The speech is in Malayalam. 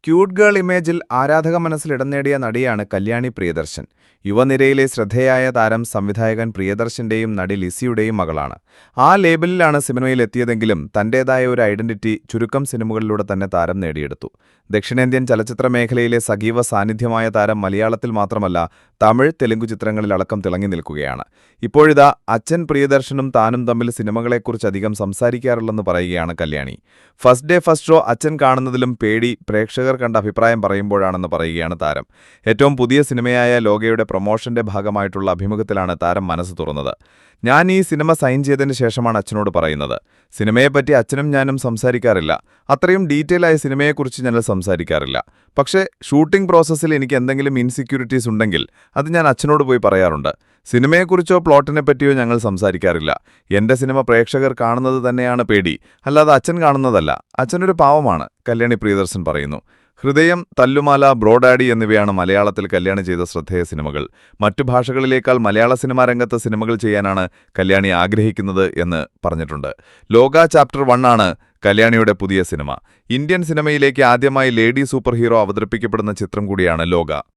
ക്യൂട്ട് ഗേൾ ഇമേജിൽ ആരാധക മനസ്സിൽ ഇടം നേടിയ നടിയാണ് കല്യാണി പ്രിയദർശൻ. യുവനിരയിലെ ശ്രദ്ധേയായ താരം സംവിധായകൻ പ്രിയദർശന്റെയും നടി ലിസിയുടെയും മകളാണ്. ആ ലേബലിലാണ് സിനിമയിലെത്തിയതെങ്കിലും തന്റേതായ ഒരു ഐഡന്റിറ്റി ചുരുക്കം സിനിമകളിലൂടെ തന്നെ താരം നേടിയെടുത്തു. ദക്ഷിണേന്ത്യൻ ചലച്ചിത്ര മേഖലയിലെ സജീവ സാന്നിധ്യമായ താരം മലയാളത്തിൽ മാത്രമല്ല തമിഴ്, തെലുങ്കു ചിത്രങ്ങളിലടക്കം തിളങ്ങി നിൽക്കുകയാണ്. ഇപ്പോഴിതാ അച്ഛൻ പ്രിയദർശനും താനും തമ്മിൽ സിനിമകളെക്കുറിച്ച് അധികം സംസാരിക്കാറില്ലെന്ന് പറയുകയാണ് Kalyani. First day first show അച്ഛൻ കാണുന്നതിലും പേടി പ്രേക്ഷകർ കണ്ട അഭിപ്രായം പറയുമ്പോഴാണെന്ന് പറയുകയാണ് താരം. ഏറ്റവും പുതിയ സിനിമയായ ലോകയുടെ പ്രൊമോഷന്റെ ഭാഗമായിട്ടുള്ള അഭിമുഖത്തിലാണ് താരം മനസ്സ് തുറന്നത്. ഞാൻ ഈ സിനിമ സൈൻ ചെയ്തതിന് ശേഷമാണ് അച്ഛനോട് പറയുന്നത്. സിനിമയെപ്പറ്റി അച്ഛനും ഞാനും സംസാരിക്കാറില്ല. അത്രയും ഡീറ്റെയിൽ ആയ സിനിമയെക്കുറിച്ച് ഞങ്ങൾ സംസാരിക്കാറില്ല. പക്ഷേ ഷൂട്ടിംഗ് പ്രോസസ്സിൽ എനിക്ക് എന്തെങ്കിലും ഇൻസെക്യൂരിറ്റീസ് ഉണ്ടെങ്കിൽ അത് ഞാൻ അച്ഛനോട് പോയി പറയാറുണ്ട്. സിനിമയെക്കുറിച്ചോ പ്ലോട്ടിനെ പറ്റിയോ ഞങ്ങൾ സംസാരിക്കാറില്ല. എന്റെ സിനിമ പ്രേക്ഷകർ കാണുന്നത് തന്നെയാണ് പേടി, അല്ലാതെ അച്ഛൻ കാണുന്നതല്ല. അച്ഛനൊരു പാവമാണ്, കല്യാണി പ്രിയദർശൻ പറയുന്നു. ഹൃദയം, തല്ലുമാല, ബ്രോഡാഡി എന്നിവയാണ് മലയാളത്തിൽ കല്യാണി ചെയ്ത ശ്രദ്ധേയ സിനിമകൾ. മറ്റു ഭാഷകളിലേക്കാൾ മലയാള സിനിമാ രംഗത്ത് സിനിമകൾ ചെയ്യാനാണ് കല്യാണി ആഗ്രഹിക്കുന്നത് എന്ന് പറഞ്ഞിട്ടുണ്ട്. ലോക ചാപ്റ്റർ 1 ആണ് കല്യാണിയുടെ പുതിയ സിനിമ. ഇന്ത്യൻ സിനിമയിലേക്ക് ആദ്യമായി ലേഡി സൂപ്പർ ഹീറോ അവതരിപ്പിക്കപ്പെടുന്ന ചിത്രം കൂടിയാണ് ലോക.